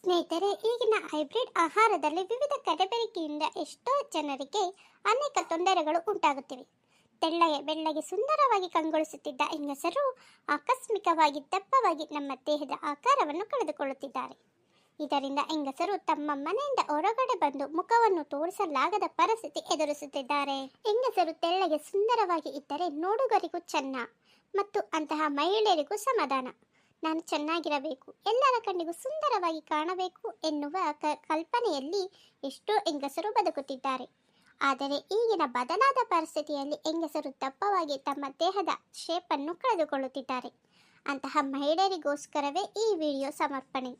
ಸ್ನೇಹಿತರೆ, ಈಗಿನ ಹೈಬ್ರಿಡ್ ಆಹಾರದಲ್ಲಿ ವಿವಿಧ ಕಲಬೆರಕೆಯಿಂದ ಎಷ್ಟೋ ಜನರಿಗೆ ಅನೇಕ ತೊಂದರೆಗಳು ಉಂಟಾಗುತ್ತಿವೆ. ತೆಳ್ಳಗೆ ಬೆಳ್ಳಗೆ ಸುಂದರವಾಗಿ ಕಂಗೊಳಿಸುತ್ತಿದ್ದ ಹೆಂಗಸರು ಆಕಸ್ಮಿಕವಾಗಿ ದಪ್ಪವಾಗಿ ನಮ್ಮ ದೇಹದ ಆಕಾರವನ್ನು ಕಳೆದುಕೊಳ್ಳುತ್ತಿದ್ದಾರೆ. ಇದರಿಂದ ಹೆಂಗಸರು ತಮ್ಮ ಮನೆಯಿಂದ ಹೊರಗಡೆ ಬಂದು ಮುಖವನ್ನು ತೋರಿಸಲಾಗದ ಪರಿಸ್ಥಿತಿ ಎದುರಿಸುತ್ತಿದ್ದಾರೆ. ಹೆಂಗಸರು ತೆಳ್ಳಗೆ ಸುಂದರವಾಗಿ ಇದ್ದರೆ ನೋಡುಗರಿಗೂ ಚೆನ್ನ ಮತ್ತು ಅಂತಹ ಮಹಿಳೆಯರಿಗೂ ಸಮಾಧಾನ. ನಾನು ಚೆನ್ನಾಗಿರಬೇಕು, ಎಲ್ಲರ ಕಣ್ಣಿಗೂ ಸುಂದರವಾಗಿ ಕಾಣಬೇಕು ಎನ್ನುವ ಕಲ್ಪನೆಯಲ್ಲಿ ಎಷ್ಟೋ ಹೆಂಗಸರು ಬದುಕುತ್ತಿದ್ದಾರೆ. ಆದರೆ ಈಗಿನ ಬದಲಾದ ಪರಿಸ್ಥಿತಿಯಲ್ಲಿ ಹೆಂಗಸರು ದಪ್ಪವಾಗಿ ತಮ್ಮ ದೇಹದ ಶೇಪನ್ನು ಕಳೆದುಕೊಳ್ಳುತ್ತಿದ್ದಾರೆ. ಅಂತಹ ಮಹಿಳೆಯರಿಗೋಸ್ಕರವೇ ಈ ವಿಡಿಯೋ ಸಮರ್ಪಣೆ.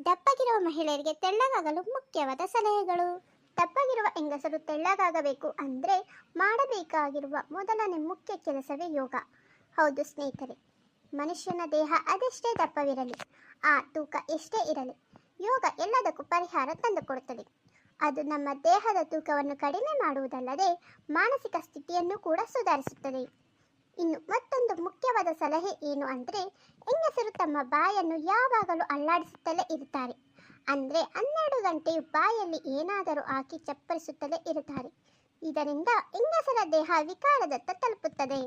ದಪ್ಪಗಿರುವ ಮಹಿಳೆಯರಿಗೆ ತೆಳ್ಳಗಾಗಲು ಮುಖ್ಯವಾದ ಸಲಹೆಗಳು. ದಪ್ಪಗಿರುವ ಹೆಂಗಸರು ತೆಳ್ಳಗಾಗಬೇಕು ಅಂದರೆ ಮಾಡಬೇಕಾಗಿರುವ ಮೊದಲನೇ ಮುಖ್ಯ ಕೆಲಸವೇ ಯೋಗ. ಹೌದು ಸ್ನೇಹಿತರೆ, ಮನುಷ್ಯನ ದೇಹ ಅದೆಷ್ಟೇ ದಪ್ಪವಿರಲಿ, ಆ ತೂಕ ಎಷ್ಟೇ ಇರಲಿ, ಯೋಗ ಎಲ್ಲದಕ್ಕೂ ಪರಿಹಾರ ತಂದುಕೊಡುತ್ತದೆ. ಅದು ನಮ್ಮ ದೇಹದ ತೂಕವನ್ನು ಕಡಿಮೆ ಮಾಡುವುದಲ್ಲದೆ ಮಾನಸಿಕ ಸ್ಥಿತಿಯನ್ನು ಕೂಡ ಸುಧಾರಿಸುತ್ತದೆ. ಇನ್ನು ಮತ್ತೊಂದು ಮುಖ್ಯವಾದ ಸಲಹೆ ಏನು ಅಂದರೆ, ಹೆಂಗಸರು ತಮ್ಮ ಬಾಯನ್ನು ಯಾವಾಗಲೂ ಅಲ್ಲಾಡಿಸುತ್ತಲೇ ಇರುತ್ತಾರೆ. ಅಂದರೆ 12 ಗಂಟೆಯು ಬಾಯಲ್ಲಿ ಏನಾದರೂ ಹಾಕಿ ಚಪ್ಪರಿಸುತ್ತಲೇ ಇರುತ್ತಾರೆ. ಇದರಿಂದ ಹೆಂಗಸರ ದೇಹ ವಿಕಾರದತ್ತ ತಲುಪುತ್ತದೆ.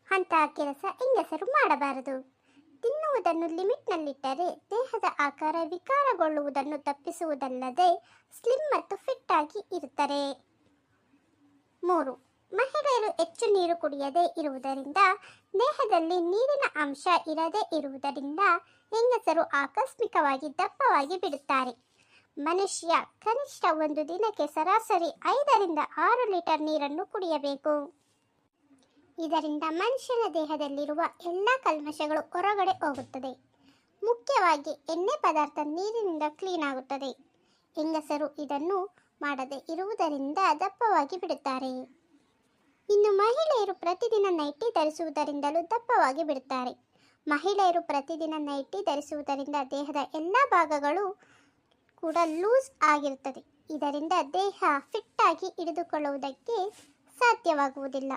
ಅಂತಹ ಕೆಲಸ ಹೆಂಗಸರು ಮಾಡಬಾರದು. ತಿನ್ನುವುದನ್ನು ಲಿಮಿಟ್ನಲ್ಲಿಟ್ಟರೆ ದೇಹದ ಆಕಾರ ವಿಕಾರಗೊಳ್ಳುವುದನ್ನು ತಪ್ಪಿಸುವುದಲ್ಲದೆ ಸ್ಲಿಮ್ ಮತ್ತು ಫಿಟ್ ಆಗಿ ಇರುತ್ತಾರೆ. 3. ಮಹಿಳೆಯರು ಹೆಚ್ಚು ನೀರು ಕುಡಿಯದೇ ಇರುವುದರಿಂದ ದೇಹದಲ್ಲಿ ನೀರಿನ ಅಂಶ ಇರದೇ ಇರುವುದರಿಂದ ಹೆಂಗಸರು ಆಕಸ್ಮಿಕವಾಗಿ ದಪ್ಪವಾಗಿ ಬಿಡುತ್ತಾರೆ. ಮನುಷ್ಯ ಕನಿಷ್ಠ ಒಂದು ದಿನಕ್ಕೆ ಸರಾಸರಿ 5 ರಿಂದ 6 ಲೀಟರ್ ನೀರನ್ನು ಕುಡಿಯಬೇಕು. ಇದರಿಂದ ಮನುಷ್ಯನ ದೇಹದಲ್ಲಿರುವ ಎಲ್ಲ ಕಲ್ಮಶಗಳು ಹೊರಗಡೆ ಹೋಗುತ್ತದೆ. ಮುಖ್ಯವಾಗಿ ಎಣ್ಣೆ ಪದಾರ್ಥ ನೀರಿನಿಂದ ಕ್ಲೀನ್ ಆಗುತ್ತದೆ. ಹೆಂಗಸರು ಇದನ್ನು ಮಾಡದೇ ಇರುವುದರಿಂದ ದಪ್ಪವಾಗಿ ಬಿಡುತ್ತಾರೆ. ಇನ್ನು ಮಹಿಳೆಯರು ಪ್ರತಿದಿನ ನೈಟಿ ಧರಿಸುವುದರಿಂದಲೂ ದಪ್ಪವಾಗಿ ಬಿಡುತ್ತಾರೆ. ಮಹಿಳೆಯರು ಪ್ರತಿದಿನ ನೈಟಿ ಧರಿಸುವುದರಿಂದ ದೇಹದ ಎಲ್ಲ ಭಾಗಗಳು ಕೂಡ ಲೂಸ್ ಆಗಿರುತ್ತದೆ. ಇದರಿಂದ ದೇಹ ಫಿಟ್ ಆಗಿ ಹಿಡಿದುಕೊಳ್ಳುವುದಕ್ಕೆ ಸಾಧ್ಯವಾಗುವುದಿಲ್ಲ.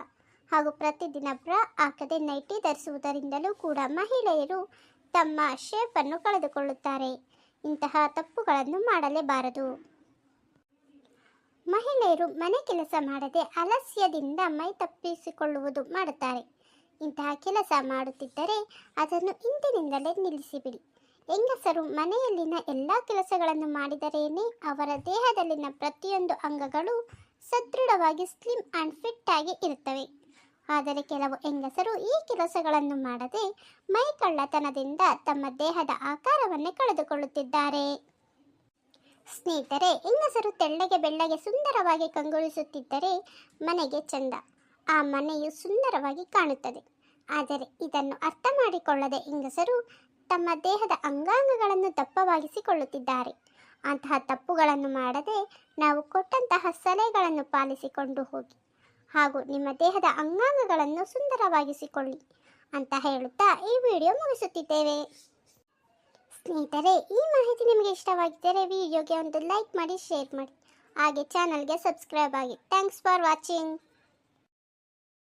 ಹಾಗೂ ಪ್ರತಿದಿನ ಬ್ರಾ ಹಾಕದೆ ನೈಟಿ ಧರಿಸುವುದರಿಂದಲೂ ಕೂಡ ಮಹಿಳೆಯರು ತಮ್ಮ ಶೇಪನ್ನು ಕಳೆದುಕೊಳ್ಳುತ್ತಾರೆ. ಇಂತಹ ತಪ್ಪುಗಳನ್ನು ಮಾಡಲೇಬಾರದು. ಮಹಿಳೆಯರು ಮನೆ ಕೆಲಸ ಮಾಡದೆ ಆಲಸ್ಯದಿಂದ ಮೈ ತಪ್ಪಿಸಿಕೊಳ್ಳುವುದು ಮಾಡುತ್ತಾರೆ. ಇಂತಹ ಕೆಲಸ ಮಾಡುತ್ತಿದ್ದರೆ ಅದನ್ನು ಇಂದಿನಿಂದಲೇ ನಿಲ್ಲಿಸಿಬಿಡಿ. ಹೆಂಗಸರು ಮನೆಯಲ್ಲಿನ ಎಲ್ಲ ಕೆಲಸಗಳನ್ನು ಮಾಡಿದರೇನೆ ಅವರ ದೇಹದಲ್ಲಿನ ಪ್ರತಿಯೊಂದು ಅಂಗಗಳು ಸದೃಢವಾಗಿ ಸ್ಲಿಮ್ ಆ್ಯಂಡ್ ಫಿಟ್ ಆಗಿ ಇರುತ್ತವೆ. ಆದರೆ ಕೆಲವು ಹೆಂಗಸರು ಈ ಕೆಲಸಗಳನ್ನು ಮಾಡದೆ ಮೈಕಳ್ಳತನದಿಂದ ತಮ್ಮ ದೇಹದ ಆಕಾರವನ್ನೇ ಕಳೆದುಕೊಳ್ಳುತ್ತಿದ್ದಾರೆ. ಸ್ನೇಹಿತರೆ, ಹೆಂಗಸರು ತೆಳ್ಳಗೆ ಬೆಳ್ಳಗೆ ಸುಂದರವಾಗಿ ಕಂಗೊಳಿಸುತ್ತಿದ್ದರೆ ಮನೆಗೆ ಚಂದ, ಆ ಮನೆಯು ಸುಂದರವಾಗಿ ಕಾಣುತ್ತದೆ. ಆದರೆ ಇದನ್ನು ಅರ್ಥ ಮಾಡಿಕೊಳ್ಳದೆ ಹೆಂಗಸರು ತಮ್ಮ ದೇಹದ ಅಂಗಾಂಗಗಳನ್ನು ದಪ್ಪವಾಗಿಸಿಕೊಳ್ಳುತ್ತಿದ್ದಾರೆ. ಅಂತಹ ತಪ್ಪುಗಳನ್ನು ಮಾಡದೆ ನಾವು ಕೊಟ್ಟಂತಹ ಸಲಹೆಗಳನ್ನು ಪಾಲಿಸಿಕೊಂಡು ಹೋಗಿ ಹಾಗೂ ನಿಮ್ಮ ದೇಹದ ಅಂಗಾಂಗಗಳನ್ನು ಸುಂದರವಾಗಿಸಿಕೊಳ್ಳಿ ಅಂತ ಹೇಳುತ್ತಾ ಈ ವಿಡಿಯೋ ಮುಗಿಸುತ್ತಿದ್ದೇವೆ. ಸ್ನೇಹಿತರೆ, ಈ ಮಾಹಿತಿ ನಿಮಗೆ ಇಷ್ಟವಾಗಿದ್ದರೆ ವಿಡಿಯೋಗೆ ಒಂದು ಲೈಕ್ ಮಾಡಿ, ಶೇರ್ ಮಾಡಿ, ಹಾಗೆ ಚಾನಲ್ಗೆ ಸಬ್ಸ್ಕ್ರೈಬ್ ಆಗಿ. Thanks for watching.